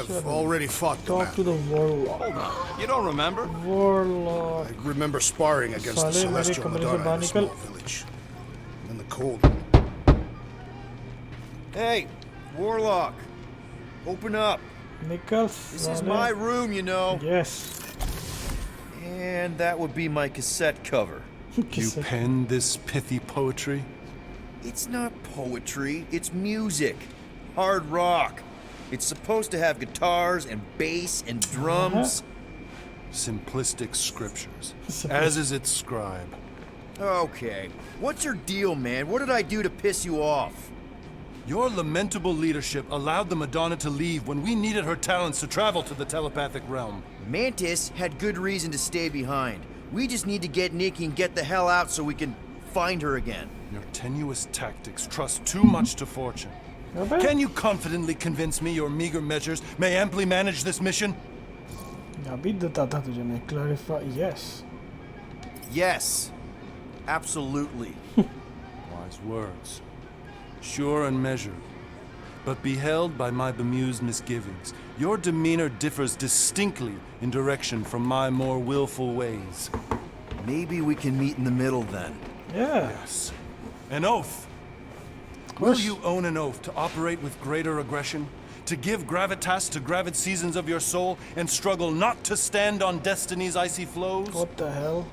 I've already fought the Talk man. to the warlock. Hold on. You don't remember? Warlock. I remember sparring against the साले मेरे Celestial कमरे से Madonna बाहर in a निकल. small village. In the cold. Hey, Warlock. Open up. निकल This is साले. my room, you know. Yes. And that would be my cassette cover. You penned this pithy poetry? It's not poetry, it's music. Hard rock. It's supposed to have guitars and bass and drums. Simplistic scriptures, Simplistic. as is its scribe. Okay, what's your deal, man? What did I do to piss you off? Your lamentable leadership allowed the Madonna to leave when we needed her talents to travel to the telepathic realm. Mantis had good reason to stay behind. We just need to get Nikki and get the hell out so we can find her again. Your tenuous tactics trust too much to fortune. अबे. Can you confidently convince me your meager measures may amply manage this mission? अभी देता था तुझे मैं clarify. Yes. Yes, absolutely. Wise words. Sure and measured, but beheld by my bemused misgivings, your demeanor differs distinctly in direction from my more willful ways. Maybe we can meet in the middle then. Yeah. Yes. An oath. Will course. you own an oath to operate with greater aggression? To give gravitas to gravid seasons of your soul and struggle not to stand on destiny's icy flows? What the hell?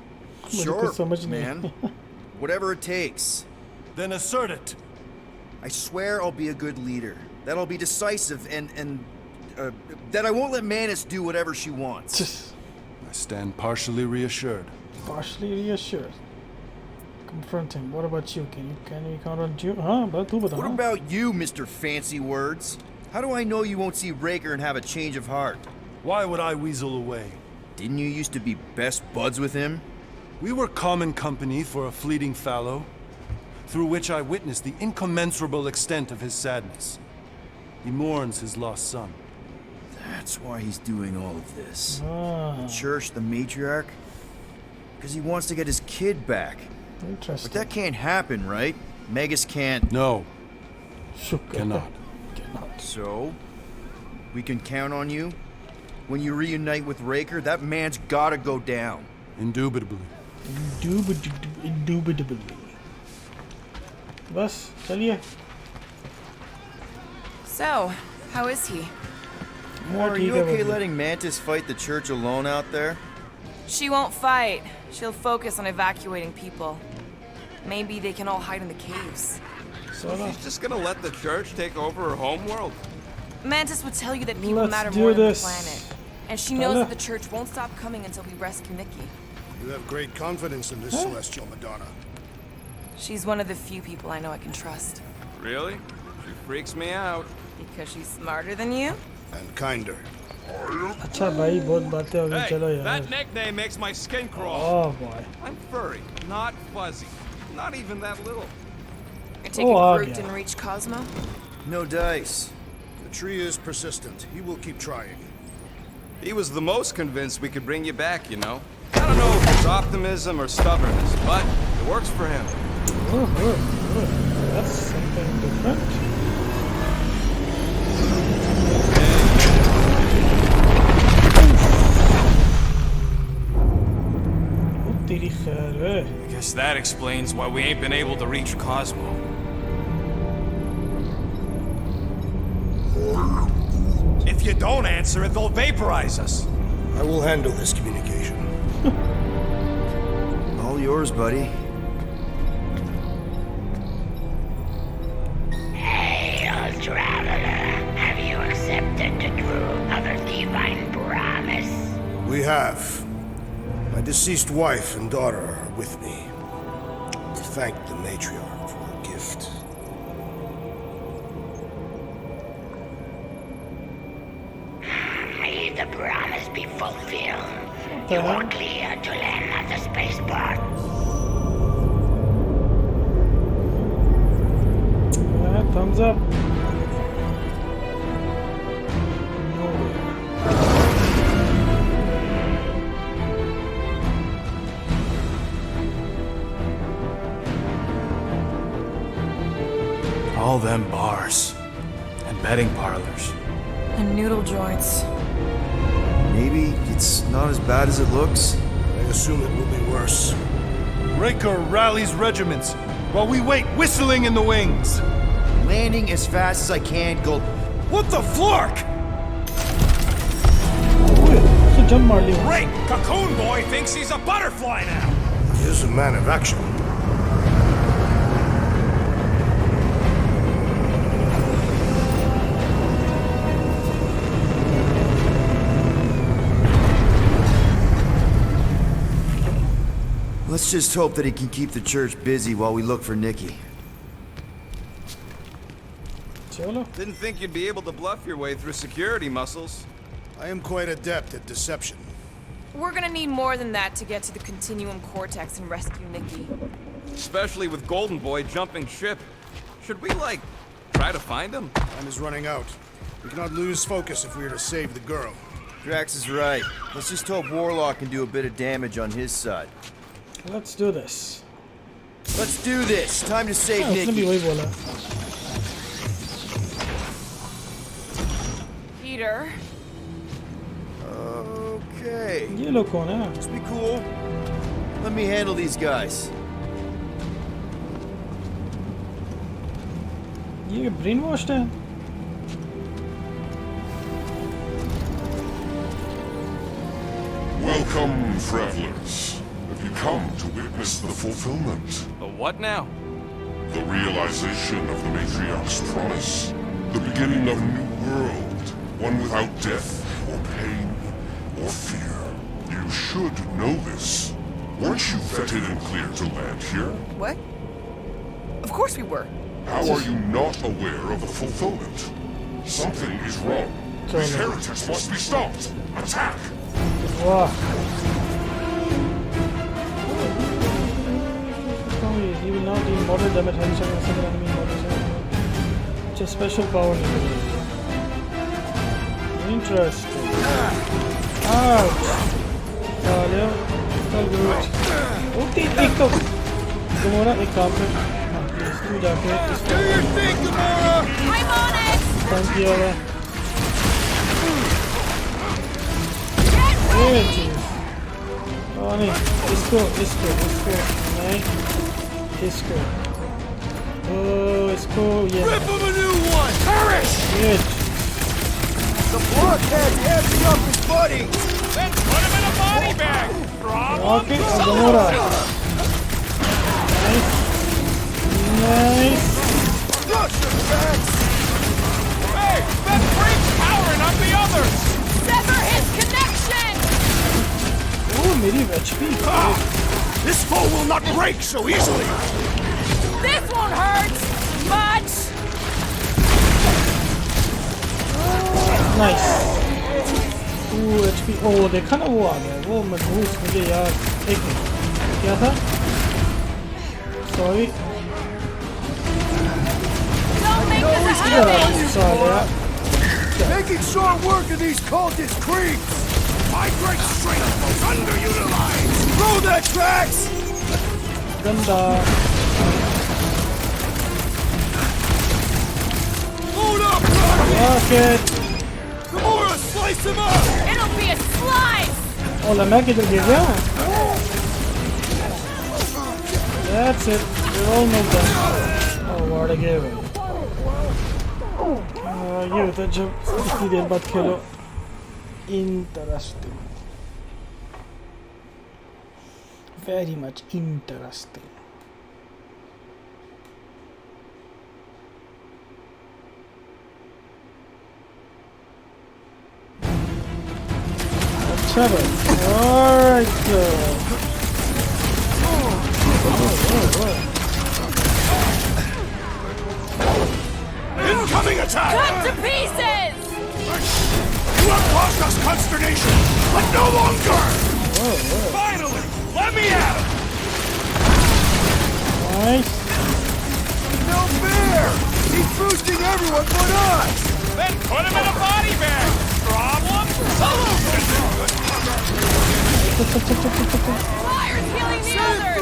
मुझे Sure, कुछ समझ नहीं. man. Whatever it takes. Then assert it. I swear I'll be a good leader. That I'll be decisive and that I won't let Manus do whatever she wants. Just I stand partially reassured. partially reassured. Confront him. What about you? Can we count on you? हाँ बस तू बता. What about you, Mr. Fancy Words? How do I know you won't see Raker and have a change of heart? Why would I weasel away? Didn't you used to be best buds with him? We were common company for a fleeting fallow, through which I witnessed the incommensurable extent of his sadness. He mourns his lost son. That's why he's doing all of this. Ah, Church, the matriarch? Because he wants to get his kid back. But interesting. that can't happen, right? Megas can't. No, शुक्र. cannot. Cannot. So, we can count on you? When you reunite with Raker, that man's gotta go down. Indubitably. Indubitably. बस चलिए. So, how is he? Are you ठीक है okay बस. letting Mantis fight the church alone out there? She won't fight. She'll focus on evacuating people. Maybe they can all hide in the caves. चलो. She's just gonna let the church take over her homeworld? Mantis would tell you that people Let's matter do more than the this. planet. And she knows Hello. that the church won't stop coming until we rescue Nikki. You have great confidence in this Celestial Madonna. She's one of the few people I know I can trust. Really? She freaks me out. Because she's smarter than you? And kinder. अच्छा भाई बहुत बातें हो गई. Hey, चलो यार. that nickname makes my skin crawl. Oh boy. I'm furry, not fuzzy. Not even that little. You're taking uh Groot गया. and reach Cosmo? No dice. The tree is persistent. He will keep trying. He was the most convinced we could bring you back, you know? I don't know if it's optimism or stubbornness, but it works for him. Oh, good, good. That's something different. Oh, तेरी खैर है. I guess that explains why we ain't been able to reach Cosmo. If you don't answer it, they'll vaporize us. I will handle this communication. All yours, buddy. Hail, traveler. Have you accepted the truth of a divine promise? We have. My deceased wife and daughter are with me. To thank the matriarch for her gift. May the promise be fulfilled. You are clear to land at the spaceport. Thumbs up. Nowhere. All them bars and betting parlors. And noodle joints. Maybe it's not as bad as it looks. I assume it will be worse. Raker rallies regiments while we wait whistling in the wings. Landing as fast as I can, Gold. What the flark? ओए उसको jump मार लिया Great! Cocoon Boy thinks he's a butterfly now! He is a man of action. Let's just hope that he can keep the church busy while we look for Nikki. चलो Didn't think you'd be able to bluff your way through security muscles. I am quite adept at deception. We're gonna need more than that to get to the Continuum Cortex and rescue Nikki. Especially with Golden Boy jumping ship. Should we, like, try to find him? Time is running out. We cannot lose focus if we are to save the girl. Drax is right. Let's just hope Warlock can do a bit of damage on his side. let's do this Let's do this. Time to save हाँ, उसने भी Nikki. वही बोला Peter. Okay. ये लोग कौन है Just be cool. Let me handle these guys. ये ब्रेन वॉश्ड है Welcome, travelers. Have you come to witness the fulfillment? The what now? The realization of the Matriarch's promise. The beginning of a new world. One without death, or pain, or fear. You should know this. Weren't you vetted and cleared to land here? What? Of course we were. How are you not aware of the fulfillment? Something is wrong. These heretics must be stopped. Attack! वाह he will now deal moderate damage when shot a single enemy in moderate which is special power interesting ouch साले चल good okay एक तो तुम्हारा एक काम कर please तू जाके इसको I'm on it! काम किया हुआ ये चीज और नहीं इसको नहीं इसको इसको ये Rip him a new one! Perish! ये The blockhead's amping up his buddy! Then put him in a body bag! Problem okay Gamora nice Flush him, Drax! Hey, that freak's powering up the others! Sever his connection! ओ मेरी HP This foe will not break so easily! This won't hurt much! Nice HP ओ देखा ना वो आ गया वो मजबूत मुझे यार एक मिनट क्या था sorry Don't make this a habit! साले Making short work of these cultist creeps! My great strength was underutilized! Throw that, Drax! गंदा Load up, brother! Rocket Gamora, slice him up! It'll be a slice! ओ लम्बा किधर गिर गया That's it. We're almost done. Oh, what a game. ये होता है जब इतनी देर बाद खेलो interesting very much interesting अच्छा भाई alright Incoming attack! Cut to pieces! You have caused us consternation, but no longer! Finally! Let me at him! nice No fair! He's boosting everyone but us! Then put him in a body bag! Problem? Solution! Fire's healing the others!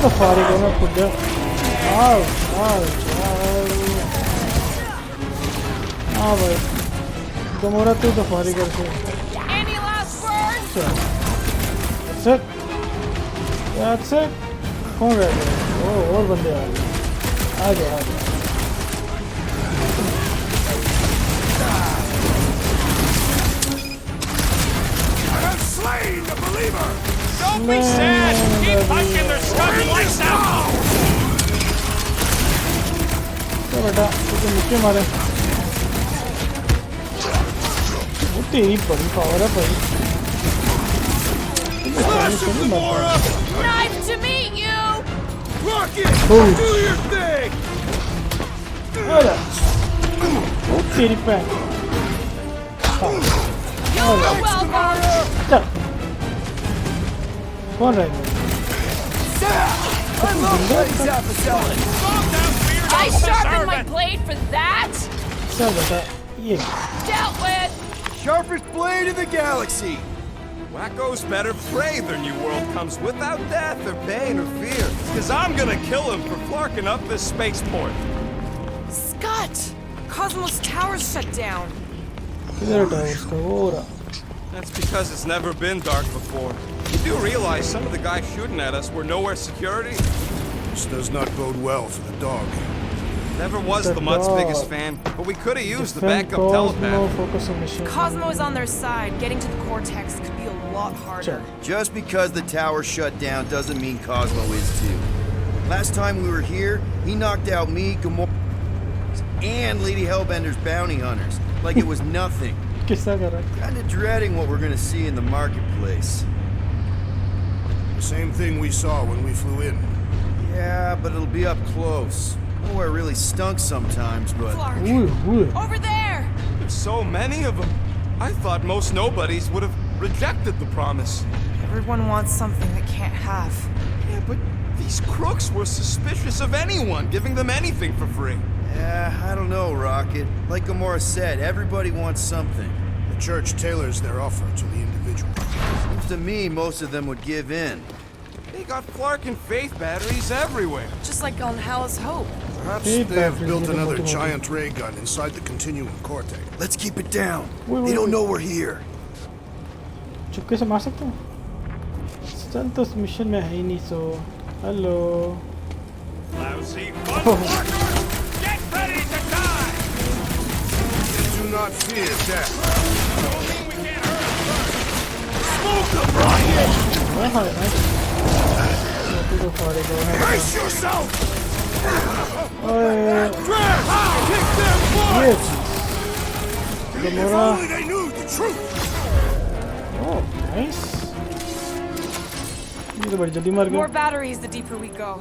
तो फारिग हो मैं खुद आओ हाँ भाई Gomorrah तू तो फारिग करके Any last words? That's it कौन रह गया और बंदे आ गए आ गया Slain the believer! Don't be sad! Keep punching their scummy lights out! क्या बेटा तुझे नीचे मारे वो तेरी बड़ी पावर है भाई Nice to meet you! Rocket! Oh. Do your thing! अरे वो तेरी पैन You're welcome! चल कौन रह गया I sharpened my blade for that! चल बेटा ये Dealt with! Sharpest blade in the galaxy! Wacko's better pray their new world comes without death or pain or fear. Cause I'm gonna kill him for flarking up this spaceport. Scott! Cosmos Tower's shut down. किधर हटा उसका वो रहा That's because it's never been dark before. You do realize some of the guys shooting at us were nowhere security? This does not bode well for the dog. Never was the Mutt's biggest fan, but we could have used the backup telepath. focus on mission Cosmo is on their side. Getting to the Cortex could be a lot harder. Just because the tower shut down doesn't mean Cosmo is too. Last time we were here, he knocked out me, Gamora, and Lady Hellbender's bounty hunters like it was nothing. किस्सा कर रहा है Kinda dreading what we're gonna see in the marketplace. The same thing we saw when we flew in. Yeah, but it'll be up close. Nowhere really stunk sometimes, but... Clark! Ooh. Over there! There's so many of them. I thought most nobodies would have rejected the promise. Everyone wants something they can't have. Yeah, but these crooks were suspicious of anyone giving them anything for free. Yeah, I don't know, Rocket. Like Gamora said, everybody wants something. The church tailors their offer to the individual. Seems to me most of them would give in. They got Flark and Faith batteries everywhere. Just like on Hallis Hope. Perhaps Hey, they have Patrick, built you don't another want to- giant ray gun inside the continuum cortex. Let's keep it down. Wait, They don't wait. know we're here. चुपके से मार सकता हूँ चल तो इस mission में है ही नहीं so hello Lousy motherfuckers! Get ready to die! Do not fear death. Don't mean we can't hurt them. Smoke them, Rocket! हाँ हाँ तू तो फारिग हो Brace yourself! ओए Drag! Kick their ये butt! If Gamora only they knew the truth. Oh nice ये तो बड़ी जल्दी मर More गया batteries the deeper we go.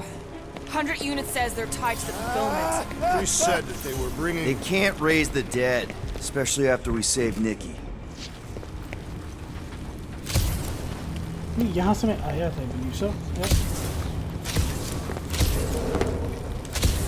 100 units says they're tied to the fulfillment. We said that they were They bringing... can't raise the dead, especially after we save Nikki. नहीं यहाँ से मैं आया था बिलीव सो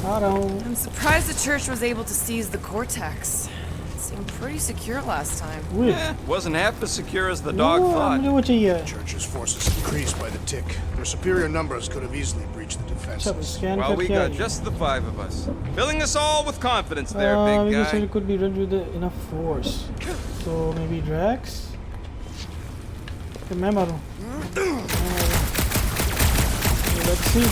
आ रहा हूँ I'm surprised the church was able to seize the Cortex. It seemed pretty secure last time. ओए Wasn't half as secure as the dog मुझे thought. वो चाहिए Church's forces increased by the tick. Their superior numbers could have easily breached the सब defenses. Scan Well, we करके got just the 5 of us. Filling us all with confidence there, we big guess guy. it could be run with enough force so maybe Drax तो मैं मारूं let's see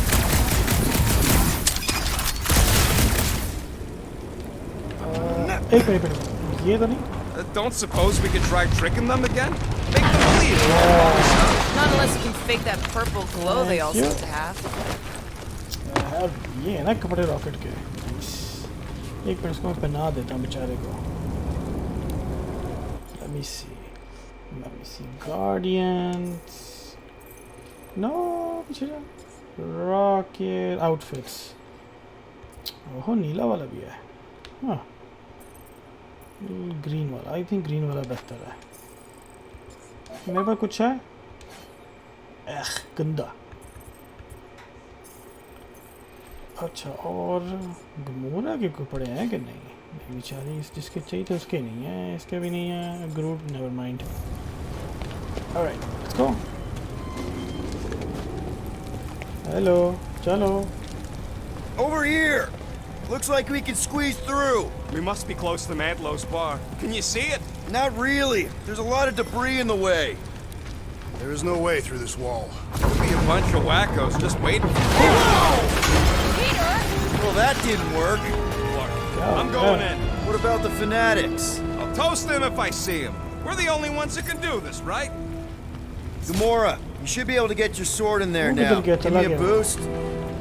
एक minute ये तो नहीं Don't suppose we could try tricking them again? Make them believe. Not unless you can fake that purple glow they all Thank you. seem to have. ये है ना कपड़े रॉकेट के एक मिनट इसको मैं पहना देता हूँ बेचारे को let me see Guardians no पीछे जा रॉकेट आउटफिट्स ओह नीला वाला भी है हाँ ग्रीन वाला आई थिंक ग्रीन वाला बेहतर है मेरे पास कुछ है गंदा अच्छा और गमोरा के कपड़े हैं कि नहीं बेचारी जिसके चाहिए थे उसके नहीं है इसके भी नहीं है Groot never mind alright let's go hello चलो. Over here! Looks like we can squeeze through. We must be close to Mantlo's bar. Can you see it? Not really. There's a lot of debris in the way. There is no way through this wall. Could be a bunch of wackos just waiting for Well, that didn't work. I'm going in. What about the fanatics? I'll toast them if I see them. We're the only ones that can do this, right? Gamora, you should be able to get your sword in there We'll now. get Give me a it. boost.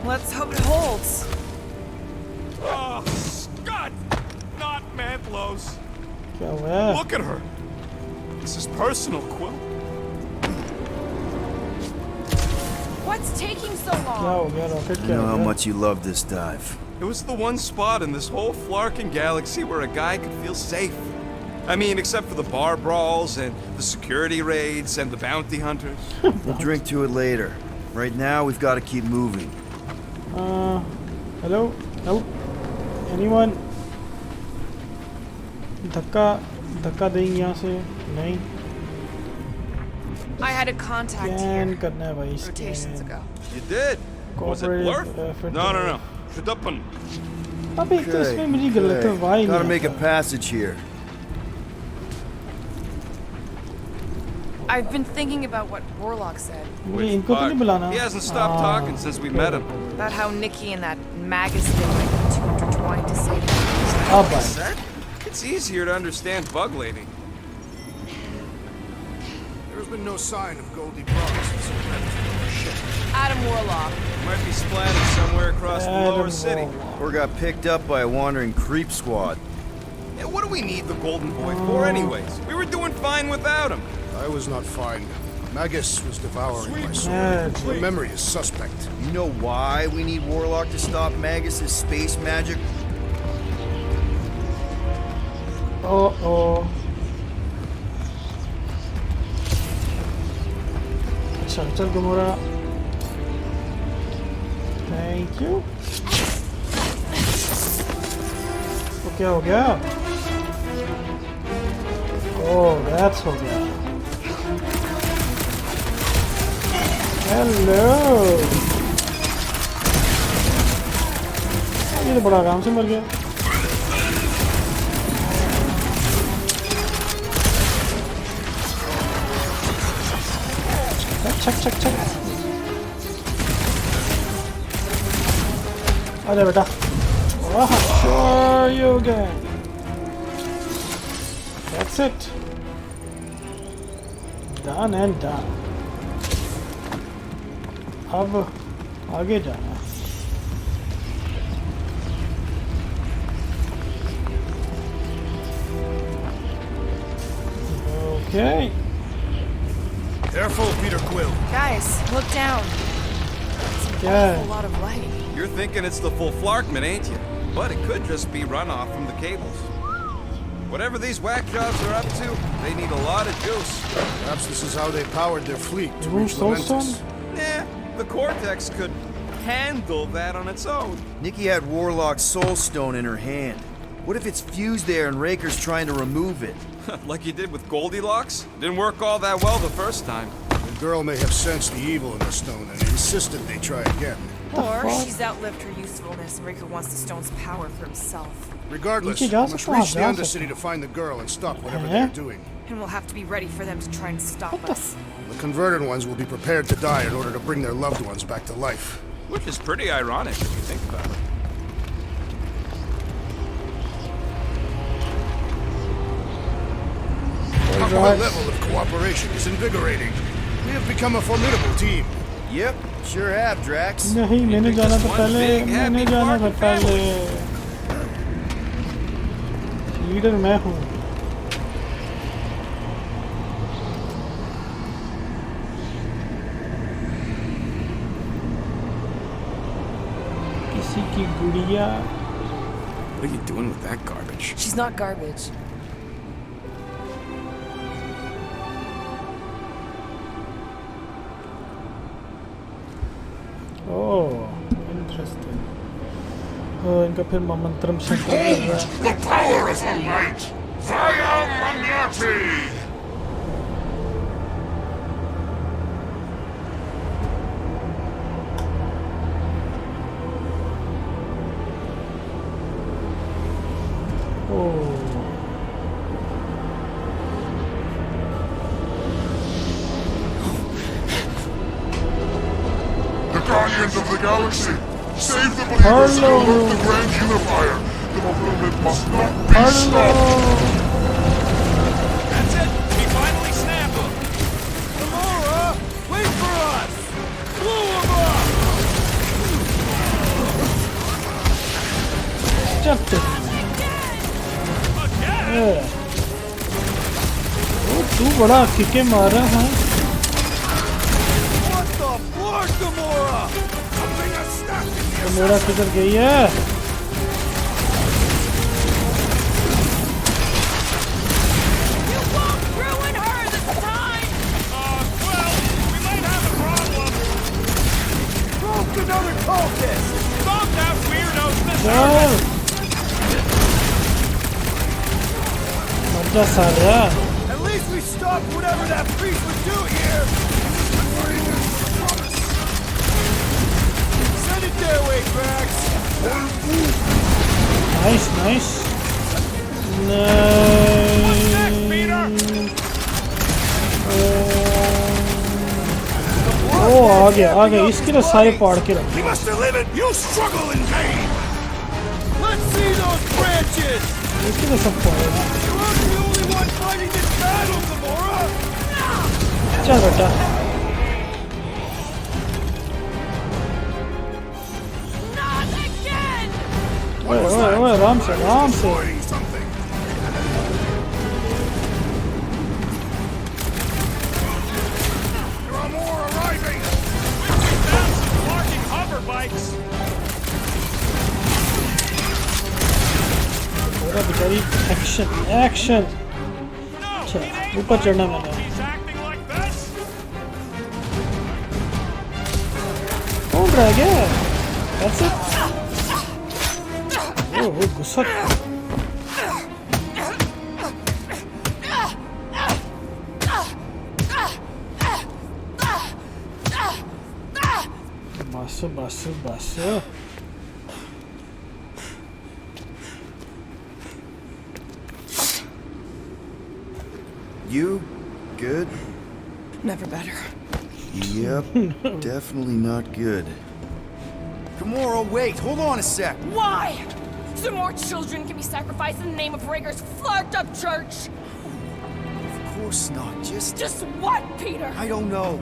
Let's hope it holds. Oh, Scott! Not Mantlo's. क्या हुआ है? Look at her. This is personal, Quill. What's taking so क्या long? हो गया rocket I क्या know हो how गया? much you love this dive. It was the one spot in this whole Flarkin galaxy where a guy could feel safe. I mean, except for the bar brawls and the security raids and the bounty hunters. We'll drink to it later. Right now, we've got to keep moving. Hello? Help? Anyone? धक्का देंगे यहाँ से नहीं I had a contact scan here करना है भाई rotations scan ago. You did? Was it Blurf? Cooperative, No. Shuduppan. अबे तो इसमें मेरी गलत है भाई Gotta नहीं make a आता। passage here. I've been thinking about what Warlock said. मुझे इनको तो नहीं बुलाना He hasn't stopped talking since we met him. About how Nikki and that Magus thing might be too intertwined to save him. अब भाई Said? It's easier to understand Bug Lady. There has been no sign of Goldie Bronze since the credits were on the ship. Adam Warlock. Might be splattered somewhere across the lower city. Or got picked up by a wandering creep squad. Yeah, what do we need the Golden Boy for anyways? We were doing fine without him. I was not fine. Magus was devouring my soul. Yeah, My memory is suspect. You know why we need Warlock to stop Magus's space magic? ओ अच्छा चल Gomorrah thank you तो क्या हो गया oh that's हो गया hello ये तो बड़ा आराम से मर गया check. अरे बेटा sure you can. That's it. Done and done. अब आगे जाना Okay. Careful, Peter Quill. Guys, look down. It's an Yeah. awful lot of light. You're thinking it's the full Flarkman, ain't you? But it could just be runoff from the cables. Whatever these whack jobs are up to, they need a lot of juice. Perhaps this is how they powered their fleet to Room reach Soulstone? Lamentus. The Cortex could handle that on its own. Nikki had Warlock's soul stone in her hand. What if it's fused there and Raker's trying to remove it? Like you did with Goldilocks? Didn't work all that well the first time. The girl may have sensed the evil in the stone and insisted they try again. Or fuck? she's outlived her usefulness and Riker wants the stone's power for himself. Regardless, नीचे we जा must सकता reach the जा Undercity to find the girl and stop whatever हैं? they're doing. And we'll have to be ready for them to try and stop us. The converted ones will be prepared to die in order to bring their loved ones back to life. Which is pretty ironic if you think about it. Our level of cooperation is invigorating. We have become a formidable team. Yep, sure have, Drax. नहीं मैंने जाना था पहले मैंने जाना था पहले leader मैं हूँ किसी की गुड़िया What are you doing with that garbage? She's not garbage. Oh interesting इनका फिर मंत्रम शंकर कर रहा है The power of the light! Vaya Magnati! The Guardians of the Galaxy! Save the believers and alert the Grand Unifier! The fulfillment must not be stopped! That's it! We finally snapped him! Gamora! Wait for us! Blew him up! Jumped it. Again! तू बड़ा किके मार रहा है What the fuck, Gamora? Something is stuck in तो मेरा किधर गई है You won't ruin her this time! well, we might have a problem. Broke another cultist! Stop that weirdo's this चल मर जा सालिया At least we stopped whatever that priest would do here! Send it their way, Drax! Nice nice What's next, Peter? ओ आ गया इसके लिए सारे पाड़ के रख He must deliver it. You struggle in vain. Let's see those branches! इसके लिए सब पाड़ You're not the only one fighting this battle, Gamora! चल बेटा Not again! ओए आराम से Avoiding something. There are more arriving. Found some larking hover bikes. पूरा बेचारी एक्शन No, अच्छा it ain't ऊपर my चढ़ना fault मैंने he's acting like this. कौन रह गया ऐसे ओ गुस्सा बस You good? Never better. Yep, definitely not good. Gamora, wait, hold on a sec. Why? So more children can be sacrificed in the name of Rager's flarked up church? Of course not, Just what, Peter? I don't know.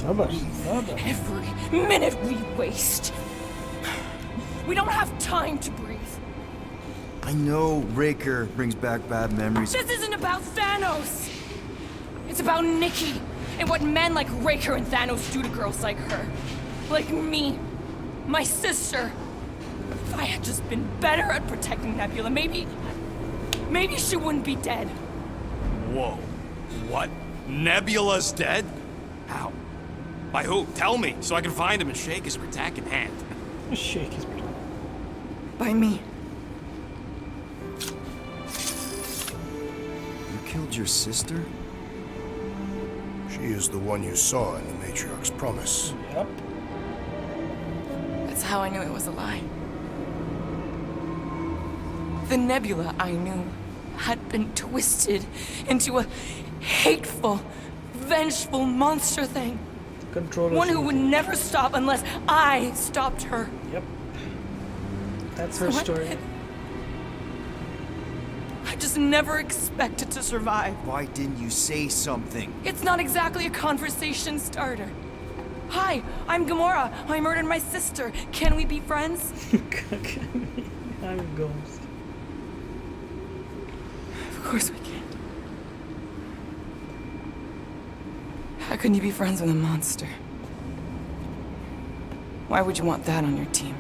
Every minute we waste. We don't have time to breathe. I know Raker brings back bad memories. This isn't about Thanos. It's about Nikki and what men like Raker and Thanos do to girls like her. Like me. My sister. If I had just been better at protecting Nebula, maybe she wouldn't be dead. Whoa. What? Nebula's dead? How? By who? Tell me, so I can find him and shake his attacking hand. shake his By me. You killed your sister? She is the one you saw in the Matriarch's promise. Yep. That's how I knew it was a lie. The Nebula I knew had been twisted into a hateful, vengeful monster thing. Controller. One who would never stop unless I stopped her. Yep. That's her story. I just never expected to survive. Why didn't you say something? It's not exactly a conversation starter. Hi, I'm Gamora. I murdered my sister. Can we be friends? I'm a ghost. Of course we can. How can you be friends with a monster? Why would you want that on your team?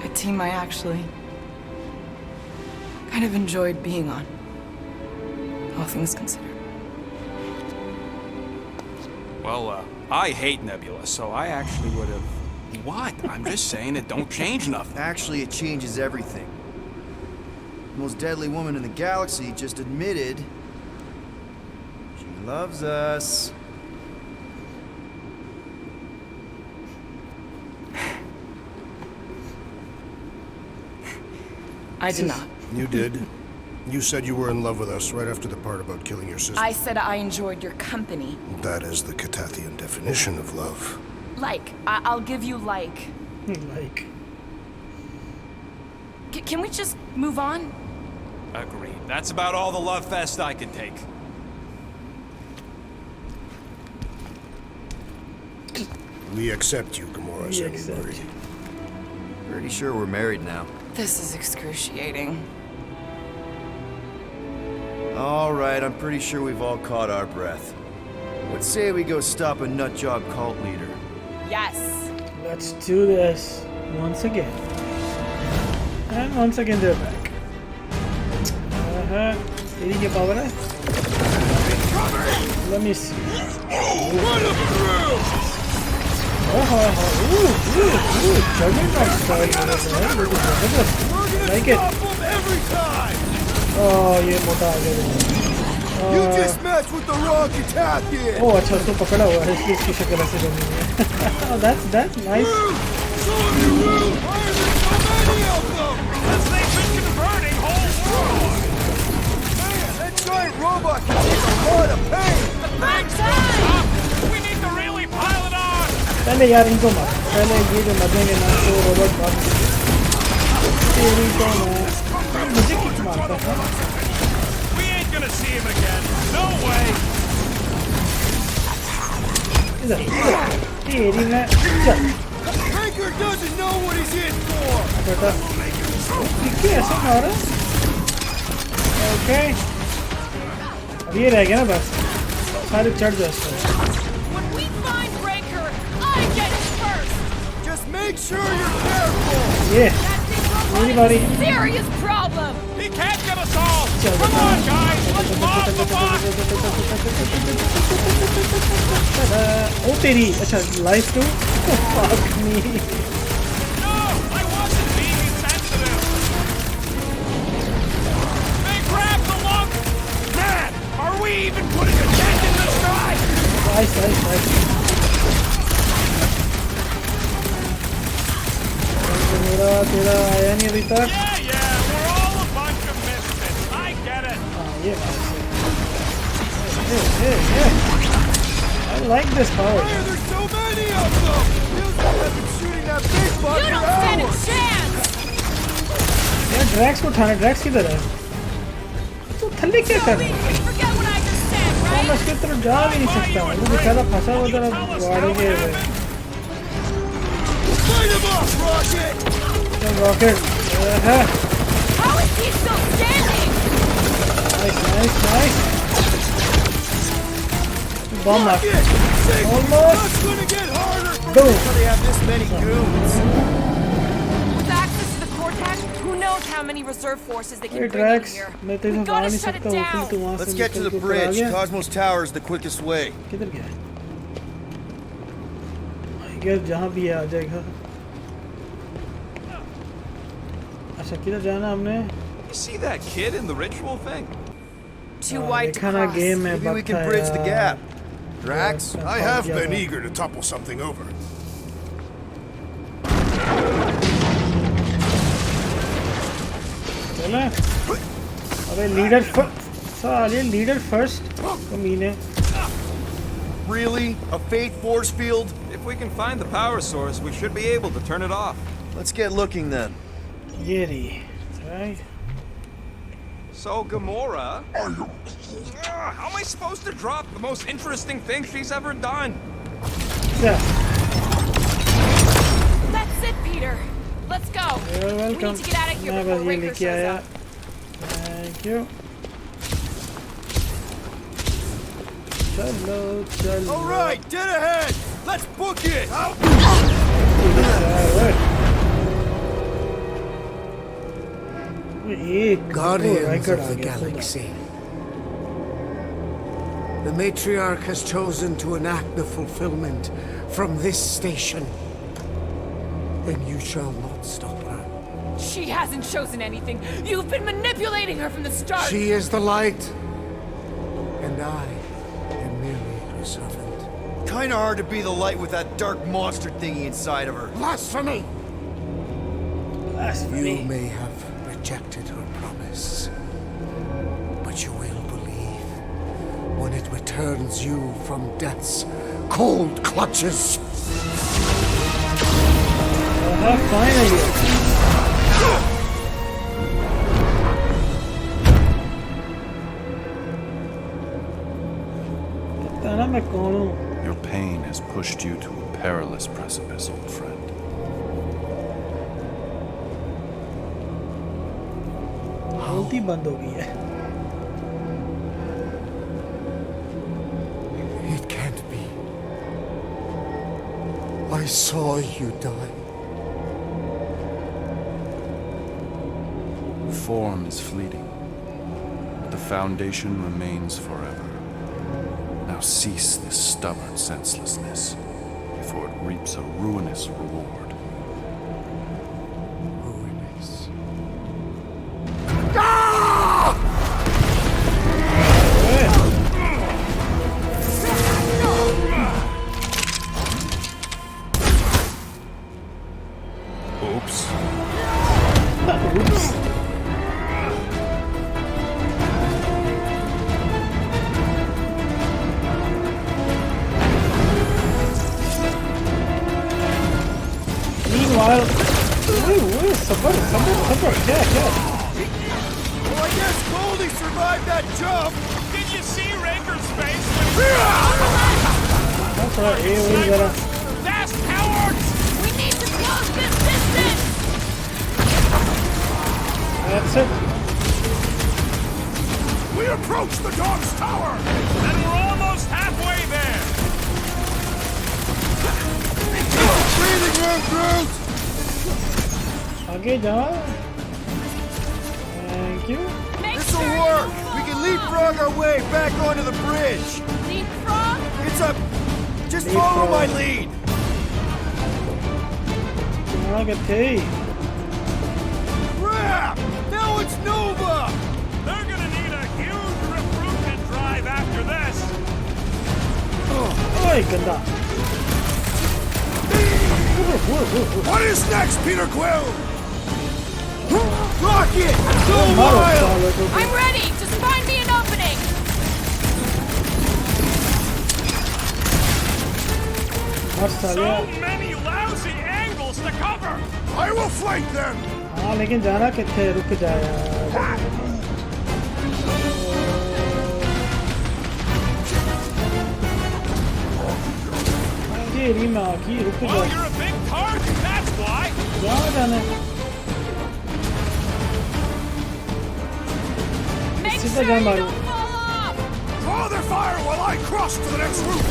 A team I actually kind of enjoyed being on. All things considered. Well, I hate Nebula, so I actually would have... What? I'm just saying it don't change nothing. Actually, it changes everything. The most deadly woman in the galaxy just admitted she loves us. I did not. You did. You said you were in love with us right after the part about killing your sister. I said I enjoyed your company. That is the Catathian definition of love. Like, I'll give you like. Like. Can we just move on? Agreed. That's about all the love fest I can take. We accept you, Gamora We accept Senubari. you. Pretty sure we're married now. This is excruciating. All right, I'm pretty sure we've all caught our breath. Let's say we go stop a nutjob cult leader. Yes. Let's do this once again. And once again they're back. तेरी क्या power है? Let me see. Juggernaut style like it. Oh, ये मोटा आ गया. You just messed with the wrong Catathian! Oh, अच्छा उसको पकड़ा हुआ है इसलिए इसकी शक्ल ऐसे बनी है. Oh, that's nice. As they've been converting whole worlds! That giant robot can take a lot of pain! About time! We need to really pile it on! पहले यार इनको मार. पहले ये जो मरेंगे ना तो रोबोट मार. तेरी तो मैं मुझे किक मारता था. We ain't gonna see him again. No way! इधर तेरी मैं चल. Raker doesn't know what he's in for! बेटा किक ऐसे मारा. ओके. अब ये रह गया ना बस. सारे चढ़ जाओ इस पर. When we find Raker, I get it first! Just make sure you're careful! ये That thing मेरी बारी. serious problem! He can't get us all! चल Come बेटा. on, guys! Let's mob the box! ओ तेरी अच्छा life too. Fuck me. No! I wasn't being insensitive! They grabbed the lung! Man! Are we even putting a dent in this guy? Nice. मेरा तेरा आया नहीं अभी तक. Yeah, we're all a bunch of misfits. I get it. हाँ ये बात है. I like this power. Why are there so many of them? Feels like I've been shooting that big bug You for don't stand a hours! chance! यार Drax को उठाना. Drax किधर है? तो थल्ले क्या कर रहा है? You forget what I just said, मैं right? उसकी तरफ जा भी नहीं सकता. वो बेचारा फंसा हुआ था गाड़ी के. Light him up, Rocket! Rocket. How is he still standing? Nice. Bomb knock. Rocket! Think Almost. That's gonna get harder for Boom. me when they have this many goons. With access to the Cortex, who knows how many reserve forces they Hey can bring in Drax, here. मैं तेरे We से gotta नहीं shut it सकता हूँ. फिर तू down. वहाँ से Let's get to निकल the के ऊपर आ bridge. गया. Cosmos Tower is the quickest way. किधर गया? I guess जहाँ भी है आ जाएगा. अच्छा किधर जाना हमने? You see that kid in the ritual thing? Too wide to देखा ना cross. गेम में Maybe we बग can था bridge the यार. gap. Drax? I have been eager to topple something over. चला. अबे लीडर साले लीडर फर्स्ट. कमीने. Really? A fate force field? If we can find the power source, we should be able to turn it off. Let's get looking then. ये रही. Right. So, Gamora... how am I supposed to drop the most interesting thing she's ever done? Yeah. That's it, Peter. Let's go. You're We welcome. need to get out of here मैं before बस ये Raker लेके shows आया. up. Thank you. चलो. All right, dead ahead. Let's book it. Guardians of the Galaxy. The Matriarch has chosen to enact the fulfillment from this station. Then you shall not stop her. She hasn't chosen anything. You've been manipulating her from the start. She is the light, and I am merely her servant. Kinda hard to be the light with that dark monster thingy inside of her. Blasphemy! You may have rejected her promise. But you will believe when it returns you from death's cold clutches. Finally. Your pain has pushed you to a perilous precipice, old friend. गलती बंद हो गई है. It can't be. I saw you die. Form is fleeting, but the foundation remains forever. Now cease this stubborn senselessness, before it reaps a ruinous reward. Ruinous. Oops. Oops. Meanwhile, wait, सबर, क्या? Well, I guess Goldie survived that jump. Did you see Raker's face when he... That's right, वही जरा. Fast, cowards! We need to close this distance! That's it. We approach the dog's tower! And we're almost halfway there! Breathing room, Groot! आगे जाओ. Thank you. Make This'll sure work! you don't We can fall leapfrog our way back onto the bridge! off. Leapfrog? It's a... Just Leapfrog. follow my lead! यहाँ के थे. Crap! Now it's Nova! They're gonna need a huge recruitment drive after this! ओए गंदा. What is next, Peter Quill? Rocket! Go मारो wild! साले को. I'm ready! Just find me an opening! मार साले. So many lousy angles to cover! I will flank them! हाँ लेकिन जाना किथे रुक जा यार. तेरी माँ की रुक जा. Well, you're a big target, that's why! जहाँ जाना है. Make Sit sure down, you Mario. don't fall off! Draw their fire while I cross to the next route!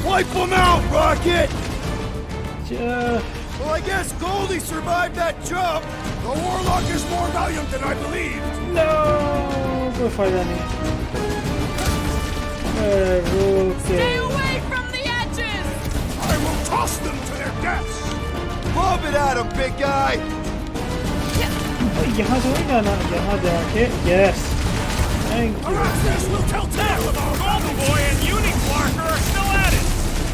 Wipe them out, Rocket! च- Well, I guess Goldie survived that jump! The Warlock is more valiant than I believed! No, कोई फायदा नहीं. Role के. Stay away from the edges! I will toss them to their deaths! Lob it at him, big guy! यहाँ से नहीं जाना. यहाँ जाके yes. Thank you. Harass this will tell tale about Golden Boy and Uniquarker are still at it!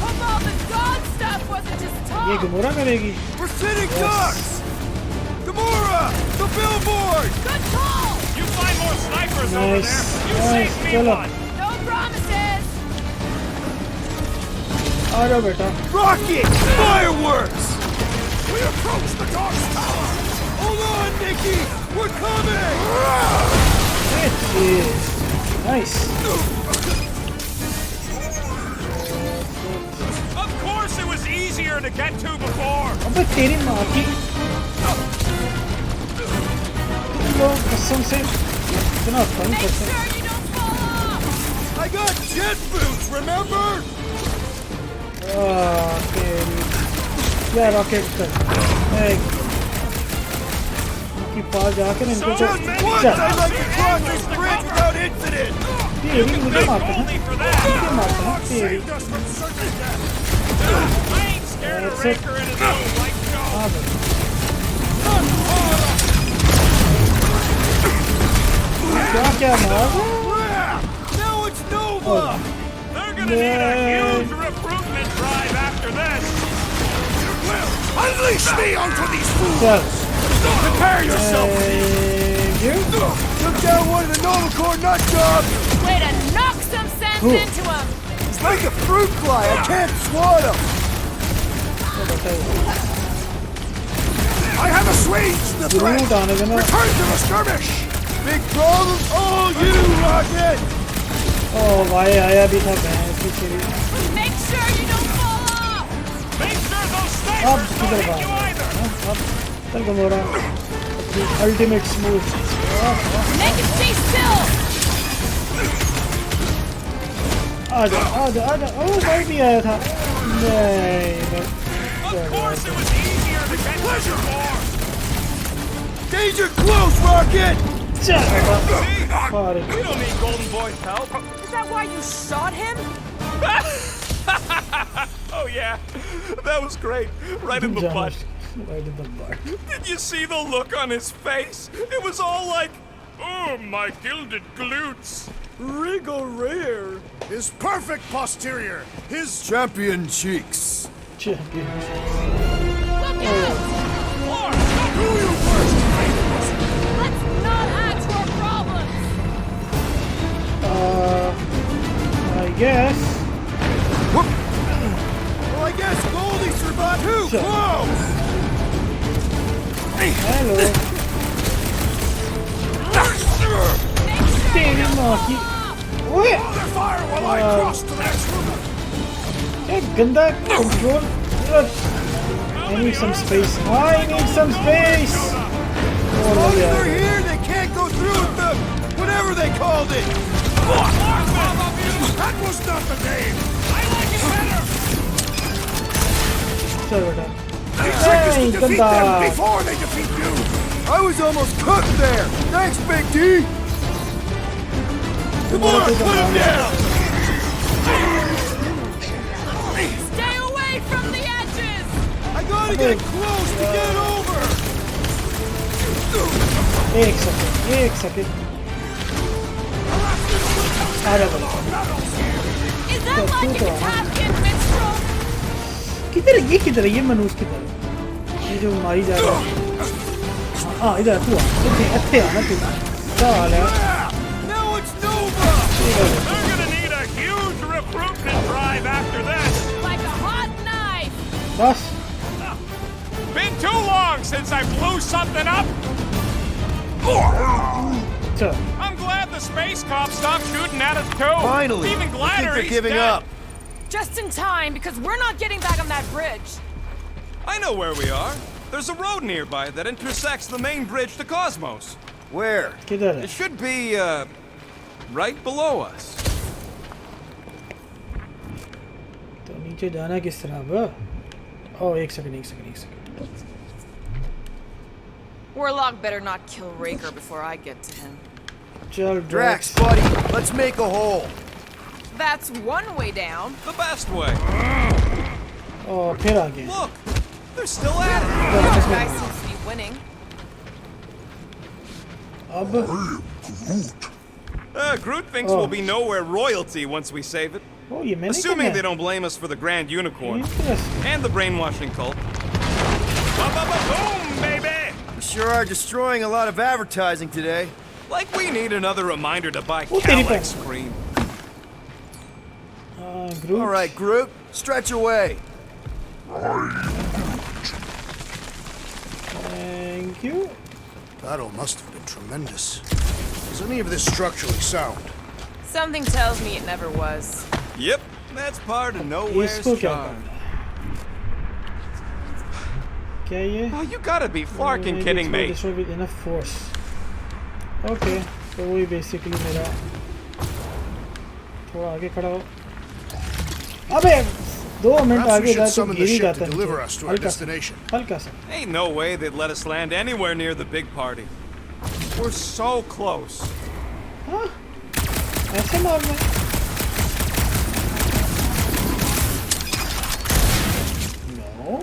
Hope all the god stuff wasn't just ये talk! गुमोरा करेगी. We're sitting ducks! Gamora! The billboard! Good call! You find more snipers over Nice. there! You Nice. save me Kill 'em. one! No promises! आ जाओ बेटा. Rocket! Fireworks! We approach the dog's tower! Hold on, Nikki! We're coming! Yes. Nice. Of course it was easier to get to before! अबे तेरी माँ की. लो कसम से इतना fun Make करते हैं. sure you don't fall off! I got jet boots, remember? तेरी. क्या रॉकेट कर. उनकी पास जाकर इनको तो. Just once I'd like to cross this bridge without incident! तेरी मुझे मारता है. Only for that! मुझे मारता है तेरी. Saved us from certain death! I ain't scared of That's it. Raker and his own like Joe! हाँ भाई. क्या मार. Crap! Now it's Nova! They're gonna need a huge recruitment drive after this! Unleash me onto these fools! चल Prepare yourself! Thank you. Took down one of the Novacore nut jobs! Way to knock some sense into him! It's like a fruit fly, I can't swat him! I have assuaged the threat! Groot आने देना Return to the skirmish! Big problem? All you, Rocket! ओह भाई आया भी था भैंस की चिड़ी Make sure you don't fall off! Make sure those अब snipers किधर don't hit you भाग either! अब चल Gamora ultimate smooth Make it stay still! आजा आजा आजा ओह भाई भी आया था नहीं Of course it was easier to get pleasure for! Danger close, Rocket! चल बेटा See? मारे We don't need Golden Boy's help. Is that why you shot him? Oh yeah, that was great. Right in the butt. Right in the butt. Did you see the look on his face? It was all like, oh, my gilded glutes. Rigor. His perfect posterior! His Champion cheeks. Champion. Look out! do you first! Let's not add to our problems! I guess. Well, I guess Goldie survived. Too close! Hello. तेरी माँ की ओए Under fire while I cross to the next room! एक गंदा control I need some space. I need some space. As Oh, long as yeah. they're here, they can't go through with the whatever they called it. That was not the name! चल बेटा The trick is to Hey, defeat ganda. them before they defeat you! I was almost cooked there. Thanks, Big D. Come on, put him down. Stay away from the edges! I gotta get close to get over. एक second आ जा बेटा Is that like a Kafkan minstrel? किधर है ये मनुष्य किधर है ये जो मारी जा रहा है हाँ इधर तू आ अच्छे आना तू चल यार Now it's Nova. They're gonna need a huge recruitment drive after this. Like a hot knife! बस Been too long since I blew something up. चल I'm glad the space cops stopped shooting at us too. Finally. Even I think gladder they're he's giving dead. up. Just in time, because we're not getting back on that bridge. I know where we are. There's a road nearby that intersects the main bridge to Cosmos. Where? किधर है It should be, right below us. तो नीचे जाना किस तरह अब ओह एक second Warlock better not kill Raker before I get to him. चल Drax, buddy, let's make a hole. That's one way down. The best way. और फिर आगे Look, they're still at it. That guy seems to be winning. अब Groot thinks we'll be nowhere royalty once we save it. ओ ये मैंने Assuming they don't blame us for the Grand Unicorn and the brainwashing cult. Boom, baby! We sure are destroying a lot of advertising today. Like we need another reminder to buy Oh, तेरी Calyx cream. Groot All right, Groot, stretch away. thank you Battle must have been tremendous. Is any of this structurally sound? Something tells me it never was. Yep, that's part of nowhere's इसको क्या charm. करना है क्या ये Oh, you gotta be flarking kidding me. Destroy with enough force okay तो वही basically मेरा थोड़ा आगे खड़ा हो अबे 2 मिनट Perhaps we आगे should जा तो summon the गिर ही ship to जाता deliver us to our हल्का सा destination. हल्का सा Ain't no way they'd let us land anywhere near the big party. We're so close. हाँ ऐसे मारना no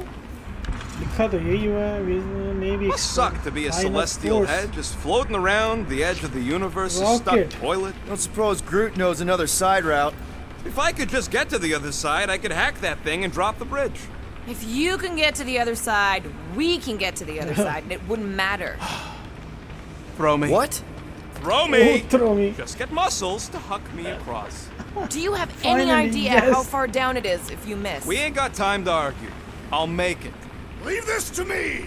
लिखा तो यही हुआ है maybe Must suck to be a high enough celestial force. head just floating around the edge of the universe's stuck Rocket. toilet. Don't suppose Groot knows another side route. If I could just get to the other side, I could hack that thing and drop the bridge. If you can get to the other side, we can get to the other side, and it wouldn't matter. Throw me. What? Throw me! Throw me. Just get muscles to huck me across. Do you have any Finally, idea yes. how far down it is if you miss? We ain't got time to argue. I'll make it. Leave this to me!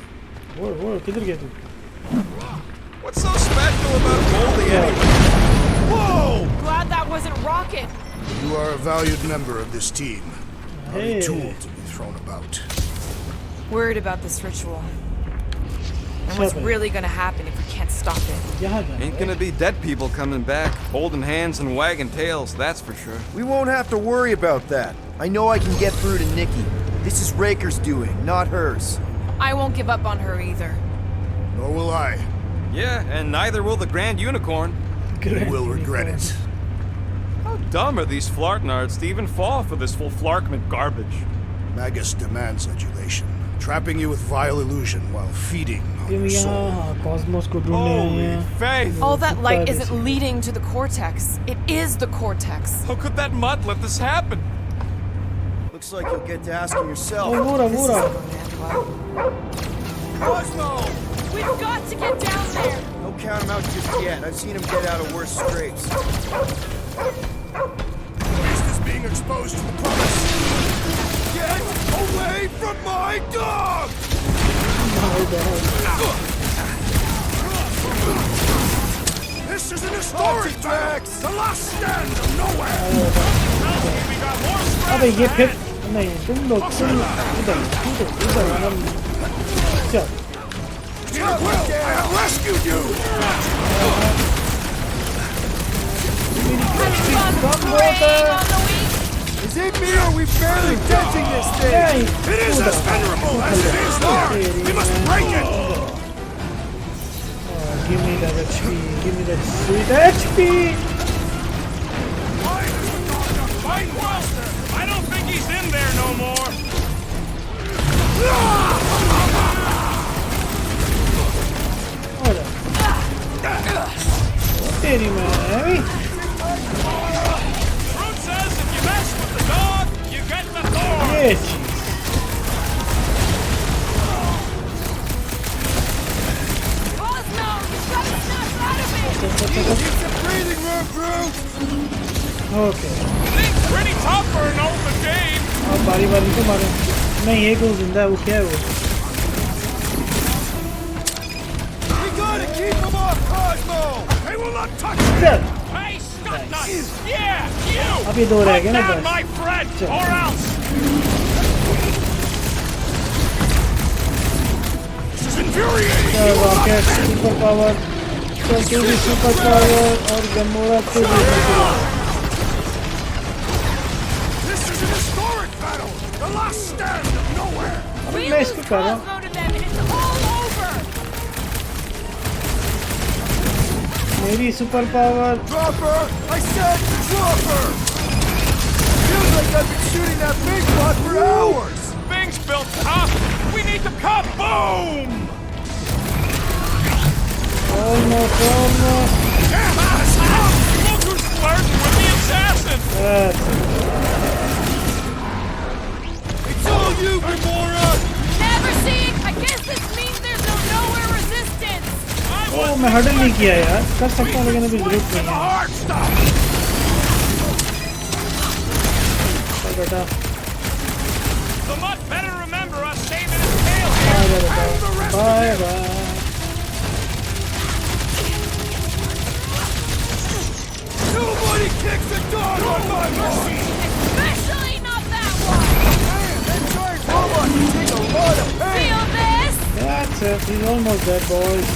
वो किधर गया तू? What's so special about Goldie anyway? Whoa! Glad that wasn't Rocket. You are a valued member of this team. Not Hey. a tool to be thrown about. Worried about this ritual. And what's Seven. really gonna happen if we can't stop it? यहाँ जाना Ain't है। gonna be dead people coming back, holding hands and wagging tails, that's for sure. We won't have to worry about that. I know I can get through to Nikki. This is Raker's doing, not hers. I won't give up on her either. Nor will I. Yeah, and neither will the Grand Unicorn. You will regret it. How dumb are these flartnards to even fall for this full flarkment garbage? Magus demands adulation, trapping you with vile illusion while feeding on ये your यहाँ soul. हाँ Cosmos को ढूंढने आए Holy हैं। faith! All that light That is- isn't leading to the cortex. It is the cortex. How could that mutt let this happen? Looks like you'll get to asking yourself. ओ वो रहा This वो isn't रहा। going to end well. Cosmo! We've got to get down there. Don't count him out just yet. I've seen him get out of worse scrapes. Beast is being exposed to the promise. Get away from my dog! This is an historic battle! The last stand of nowhere! अबे ये फिर नहीं तुम लोग इधर आना चल Dear Will, I have rescued you! Having fun preying on the weak. Is it me or are we barely touching this thing? नहीं It is as venerable as it is large! We must break it! give me that HP give me that sweet HP Fight Walter! I don't think he's in there no more. तेरी मैं Fruit says if you mess with the dog, you get the thorn. ये चीज Cosmo, you've got to snap out of it. Keep some breathing room, bro! Okay Thing's pretty tough for an open game. अब बारी बारी को मारो नहीं एक वो जिंदा है वो क्या है वो We gotta keep him off, Cosmo! They will not touch me! चल Hey, stunt nuts! Yeah, you! अब ये दो रह गए ना Put down बस my friend, Sure. or else! This is infuriating! चल रॉकेट सुपर पावर चल तू भी सुपर पावर और गमोरा तू भी super power This is an historic battle! The last stand of nowhere! We मैं lose इसको कर रहा हूँ Cosmo to them and it's all over. मेरी super power Drop her! I said drop her! Feels like I've been shooting that big bot for hours! Thing's built tough! We need to cut! Boom! Almost Look who's flirting with the assassin! It's all you, Gamora! Never seen. I guess this means there's no nowhere resistance. ओ मैं huddle नहीं किया यार कर सकता हूँ लेकिन अभी जरूरत नहीं है Hard stuff! चल बेटा The mutt better remember us saving his tail uh here! जा बेटा bye bye Nobody kicks a dog on my machine! Especially not that one. Man, that giant robot can take a lot of pain! Feel this? that's it he's almost dead boys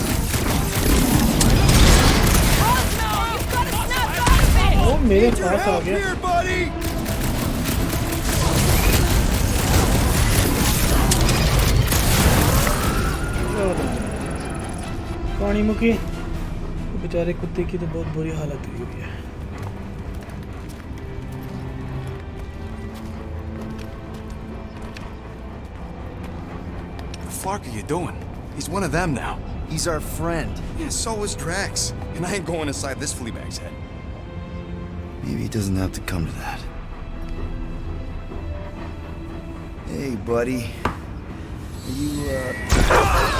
Cosmo, you've got to snap out of it. वो मेरे Need your pass uh help गया here, buddy! पानी मुखी बेचारे कुत्ते की तो बहुत बुरी हालत हुई हुई है The fuck are you doing? He's one of them now. He's our friend. Yeah, so is Drax. And I ain't going inside this flea bag's head. Maybe it doesn't have to come to that. Hey, buddy. Are you,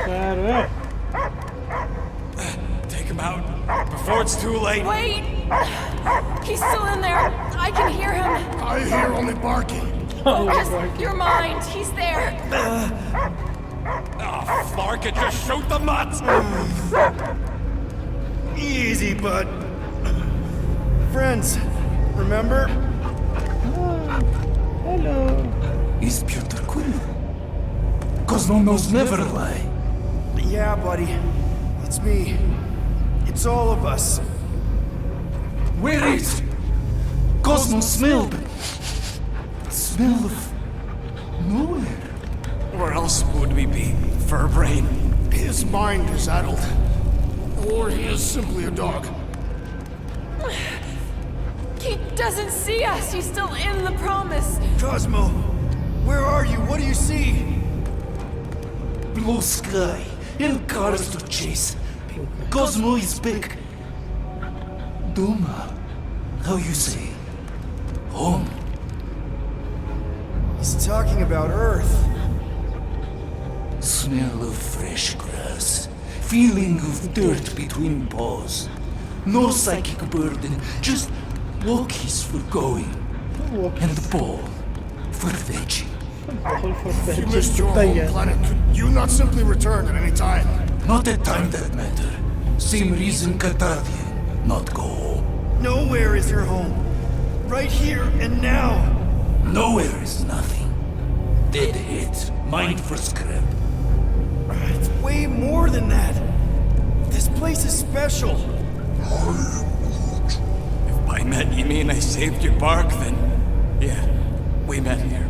खैर है Take him out before it's too late. Wait! He's still in there. I can hear him. I hear only barking. Focus your mind. He's there. Oh, Flark, just shoot the mutts! easy, bud. Friends, remember? Hello Is Peter Quill? Cosmo knows never lie. Yeah, buddy. It's me. It's all of us. Where is Cosmo smelled? Smell of nowhere. Where else would we be, Furbrain? His mind is addled. Or he is simply a dog. He doesn't see us. He's still in the promise. Cosmo, where are you? What do you see? Blue sky and cars to chase. Cosmo is back. Duma, how you say? Home. He's talking about Earth. Smell of fresh grass. Feeling of dirt between paws. No psychic burden, just walkies for going. And the ball for fetching. If you missed your home planet, could you not simply return at any time? Not a time that matter. Same reason Catardian not go home. Nowhere is your home. Right here and now. Nowhere is nothing. Dead hit, mind for scrap. It's way more than that. This place is special. If by met you mean I saved your bark, then yeah, we met here.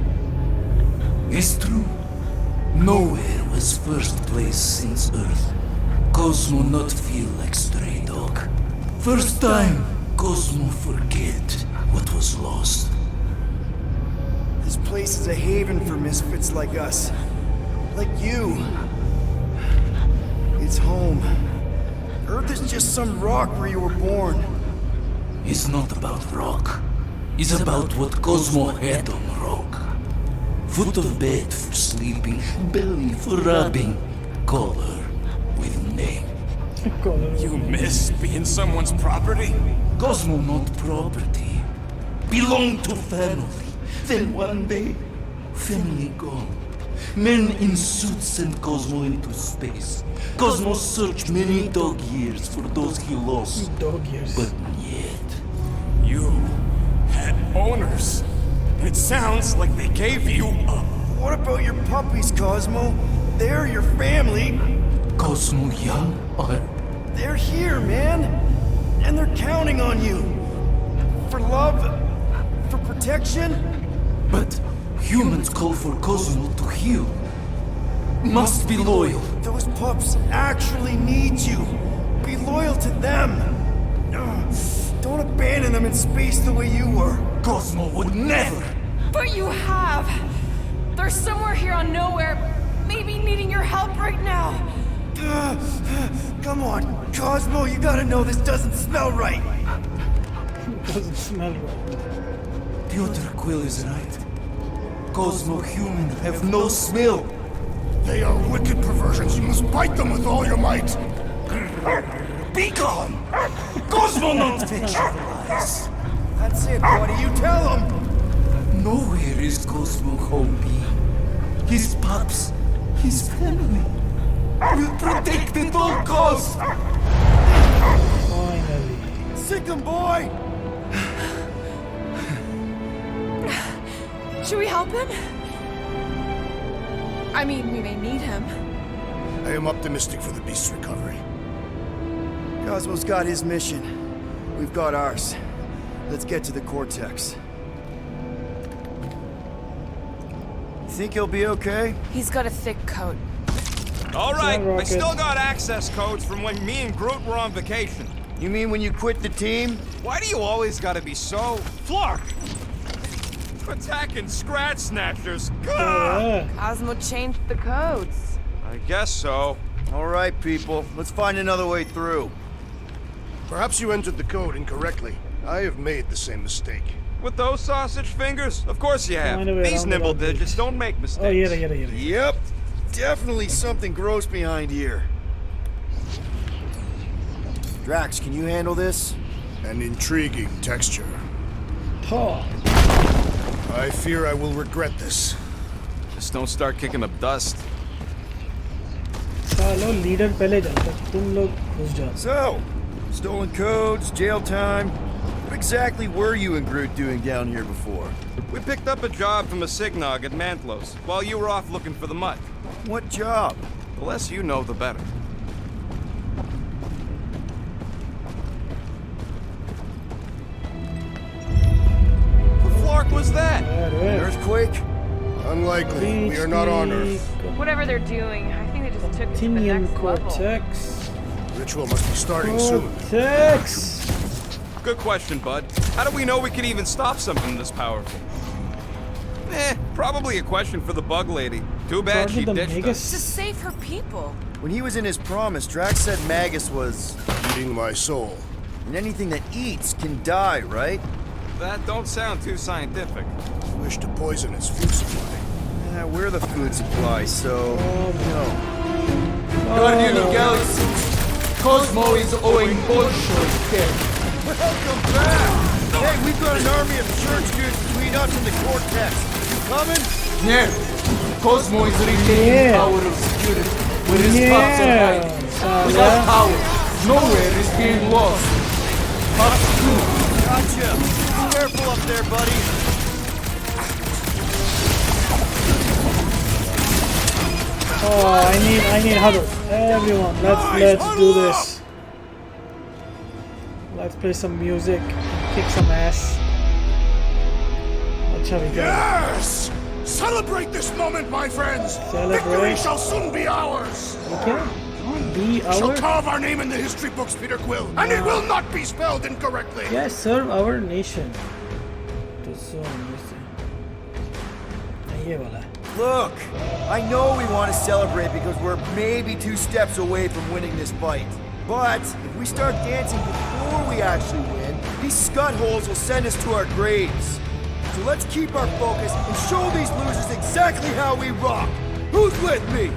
It's true. Nowhere was first place since Earth. Cosmo not feel like stray dog. First time, Cosmo forget what was lost. This place is a haven for misfits like us. Like you. It's home. Earth is just some rock where you were born. It's not about rock. It's about what Cosmo had on rock. Foot of bed for sleeping, belly for rubbing, color with name. You miss being someone's property? Cosmo not property. Belong to family. Then one day, family gone. Men in suits send Cosmo into space. Cosmo searched many dog years for those he lost. dog years But yet, You had owners. It sounds like they gave you up. What about your puppies, Cosmo? They're your family. Cosmo young or They're here, man. And they're counting on you. For love, for protection. but humans call for Cosmo to heal. Must be loyal. Those pups actually need you. Be loyal to them. Don't abandon them in space the way you were. Cosmo would never. But you have. They're somewhere here on nowhere, maybe needing your help right now. Come on, Cosmo, you gotta know this doesn't smell right. doesn't smell right Piotr Quill is right. Cosmo human have no smell. They are wicked perversions. You must bite them with all your might. Be gone! Cosmo not fetch your lies. That's it, buddy. You tell them. Nowhere is Cosmo home be. His pups, his family, will protect at all costs. finally Sick 'em, boy. Should we help him? I mean, we may need him. I am optimistic for the beast's recovery. Cosmo's got his mission. We've got ours. Let's get to the Cortex. Think he'll be okay? He's got a thick coat. All right, I Rocket. still got access codes from when me and Groot were on vacation. You mean when you quit the team? Why do you always gotta be so... Flark! Attacking scratch snatchers! Gah! Cosmo changed the codes. I guess so. All right, people. Let's find another way through. Perhaps you entered the code incorrectly. I have made the same mistake. With those sausage fingers? Of course you have. Find a way These around nimble the digits don't make mistakes. Oh, yeah. Yep. Definitely something gross behind here. Drax, can you handle this? An intriguing texture. Oh, I fear I will regret this. Just don't start kicking up dust. चलो leader पहले जाता तुम लोग घुस जाओ. So, stolen codes, jail time. What exactly were you and Groot doing down here before? We picked up a job from a Signog at Mantlos while you were off looking for the mud. What job? The less you know, the better. The flark was that? An earthquake? Unlikely. We are not on Earth. Whatever they're doing, I think they just took it to the Tinian next level. cortex. Ritual must be starting soon. Cortex. Good question, bud. How do we know we can even stop something this powerful? Probably a question for the bug lady. Too bad she Probably the ditched Magus. us. To save her people. When he was in his promise, Drax said Magus was... Eating my soul. And anything that eats can die, right? That don't sound too scientific. Wish to poison its food supply. Yeah, we're the food supply, so... no. Guardian of Galaxies, Cosmo is owing Bolshoi debt. Welcome back! Hey, we've got an army of church dudes between us and the Cortex. You coming? Yeah, Cosmo is retaining power of security where his cops are hiding. Without power, nowhere is being lost. Gotcha! Careful up there, buddy. Oh, I need huddles. Everyone, let's do this. Let's play some music, kick some ass. अच्छा भी करें. Yes! Celebrate this moment, my friends! Celebrate. Victory shall soon be ours! Okay. Be Shall our. carve our name in the history books, Peter Quill, and it will not be spelled incorrectly! Yes, serve our nation. To so ये वाला. Look, I know we want to celebrate because we're maybe 2 steps away from winning this fight. But if we start dancing before we actually win, these scud holes will send us to our graves. So let's keep our focus and show these losers exactly how we rock. Who's with me?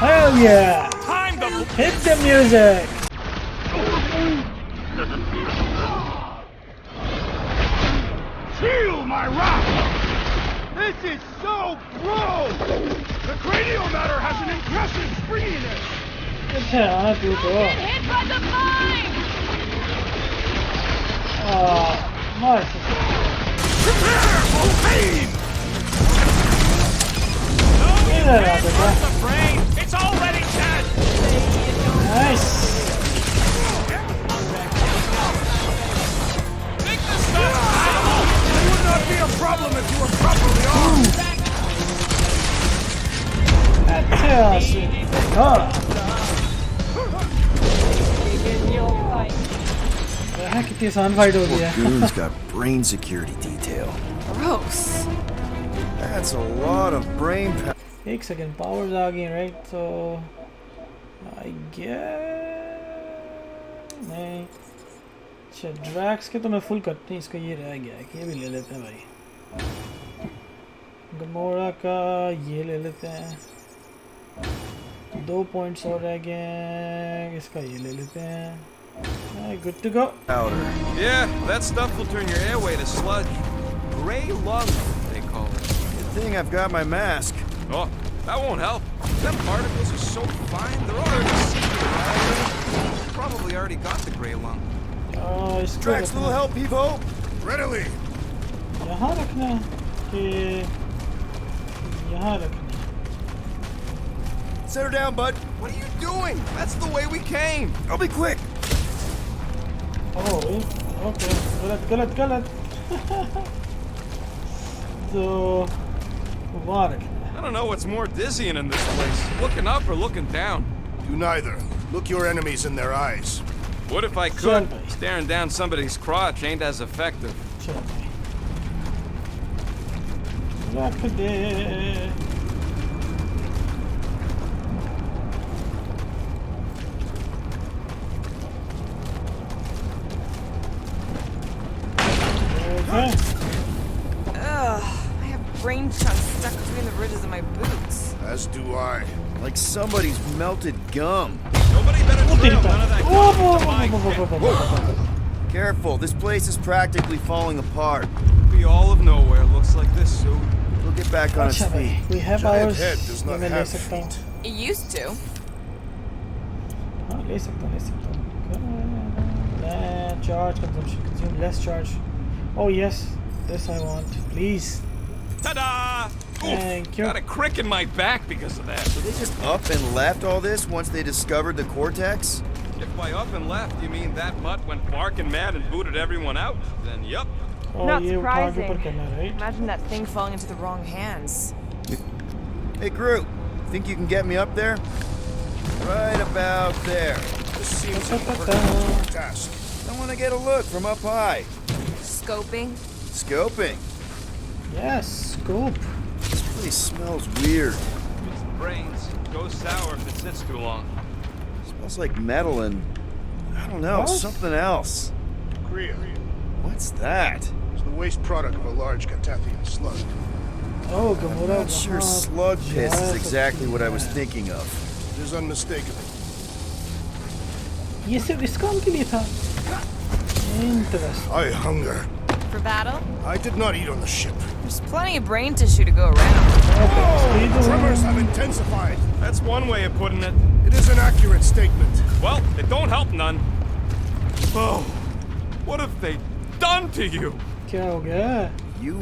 Hell yeah! Time to Hit the music. Feel my wrath! This is so bro! The cranial matter has an impressive springiness! अच्छा तू तो. Hit by the vine! Nice. Prepare for pain! इधर आ बेटा. the brain. It's already dead. Nice. Take this stuff. It would not be a problem if you were properly armed! अच्छा से. हाँ. यहाँ कितनी आसान फाइट हो गई है. Goon's got brain security detail. Gross. That's a lot of brain power. एक सेकंड पावर्स आ गई राइट तो आई गेस नहीं. अच्छा ड्रैक्स के तो मैं फुल करते हैं. इसका ये रह गया है कि ये भी ले लेते हैं भाई. गमोरा का ये ले लेते हैं. 2 पॉइंट्स और रह गए हैं. इसका ये ले लेते हैं. Good to go. Powder. Yeah, that stuff will turn your airway to sludge. Gray lung, they call it. Good thing I've got my mask. Oh, that won't help. Them particles are so fine, they're already seeping. You probably already got the gray lung. इसको Drax, little help, Evo? Readily! यहाँ रखना है कि यहाँ रखना है. Set her down, bud. What are you doing? That's the way we came. I'll be quick. Oh, okay. गलत. तो वहाँ रखना है. I don't know what's more dizzying in this place, looking up or looking down. Do neither. Look your enemies in their eyes. What if I could? Staring down somebody's crotch ain't as effective. चल भाई. रख दे. brain chunks stuck between the ridges of my boots. As do I. Like somebody's melted gum. Nobody better drill none of that Oh, Careful, this place is practically falling apart. Be all of nowhere looks like this soon. We'll get back on its अच्छा feet. भाई, we have Giant ours. head does ये not मैं ले have सकता हूँ. feet. It used to. हाँ ले सकता हूँ. Charge consume less charge. Oh yes, this I want. Please. Ta-da! Thank you. Got a crick in my back because of that. So they just up and left all this once they discovered the cortex? If by up and left you mean that mutt went barking mad and booted everyone out, then yup. Oh, Not ये उठा के ऊपर surprising. करना, right? Imagine that thing falling into the wrong hands. Hey, Groot, think you can get me up there? Right about there. This seems like a Herculean task. I want to get a look from up high. Scoping. Scoping. Yes, scoop. This place smells weird. It's the brains. Goes sour if it sits too long. Smells like metal and, I don't know, What? something else. Kriya. What's that? It's the waste product of a large Catathian slug. Oh, I'm Gamora. not sure slug piss is exactly what I was thinking of. It is unmistakable. ये सिर्फ इस काम के लिए था. Interesting. I hunger. For battle? I did not eat on the ship. There's plenty of brain tissue to go around. Oh, tremors have intensified. That's one way of putting it. It is an accurate statement. Well, it don't help none. Oh, what have they done to you? क्या हो गया? You,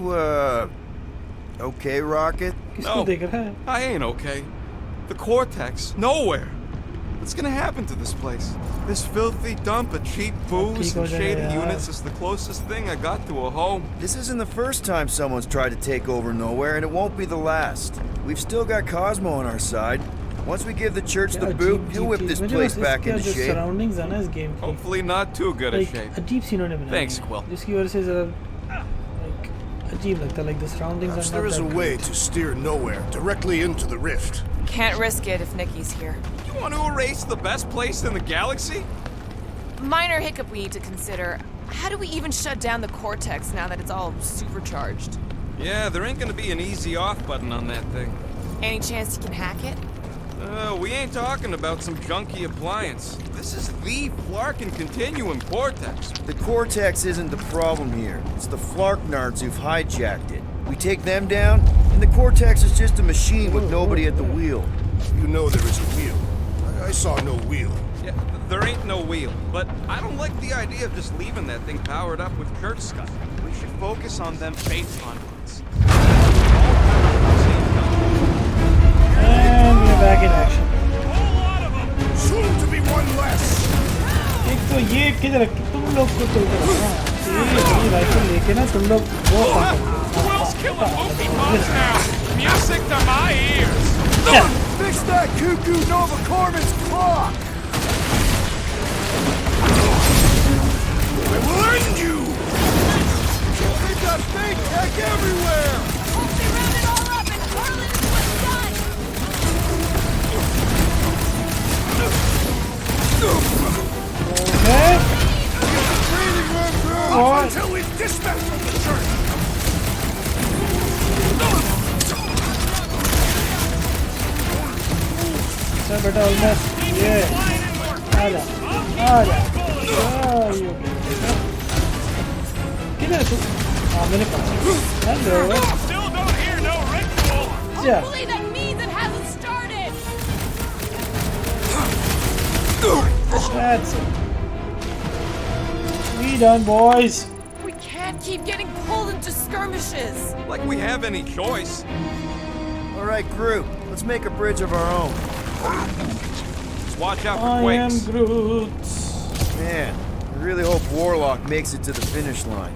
okay, Rocket? किसको No. देख रहा है? I ain't okay. The cortex, nowhere. What's gonna happen to this place? This filthy dump of cheap booze and shady units is the closest thing I got to a home. This isn't the first time someone's tried to take over nowhere, and it won't be the last. We've still got Cosmo on our side. Once we give the church the boot, he'll whip this place back into shape. Surroundings है ना इस game की. Hopefully not too good a Like shape. अजीब सी इन्होंने बनाई Thanks, है. Quill. जिसकी वजह से जरा like अजीब लगता है. Like the surroundings Perhaps are there not is a that way great. to steer nowhere directly into the rift. Can't risk it if Nikki's here. You want to erase the best place in the galaxy? Minor hiccup we need to consider. How do we even shut down the cortex now that it's all supercharged? Yeah, there ain't gonna be an easy off button on that thing. Any chance you can hack it? We ain't talking about some junky appliance. This is the Flarkin Continuum Cortex. The cortex isn't the problem here. It's the Flarknards who've hijacked it. We take them down, and the cortex is just a machine with nobody at the wheel. You know there is a wheel. I saw no wheel. Yeah, there ain't no wheel, but I don't like the idea of just leaving that thing powered up with church stuff. We should focus on them faith conduits. And we're back in action. Soon to be one less. एक तो ये किधर तुम लोग को तो इधर ये राइफल लेके ना तुम लोग वो Who else killing movie bugs now? Music to my ears. Fix that cuckoo Nova Corvus clock! I will end you! They've got fake tech everywhere! Once they round it all up and hurl it into what's done! Okay. Breathing room through What? until we've dismantled the church! So better almost yeah. आजा आजा you किधर है तू? हाँ मैंने पास. Hello. Still don't hear no ritual. Yeah. Hopefully that means it hasn't started! That's it. We done, boys. We can't keep getting pulled into skirmishes. Like we have any choice. All right, Groot, let's make a bridge of our own. Just watch out for I am quakes. Groot. Man, I really hope Warlock makes it to the finish line.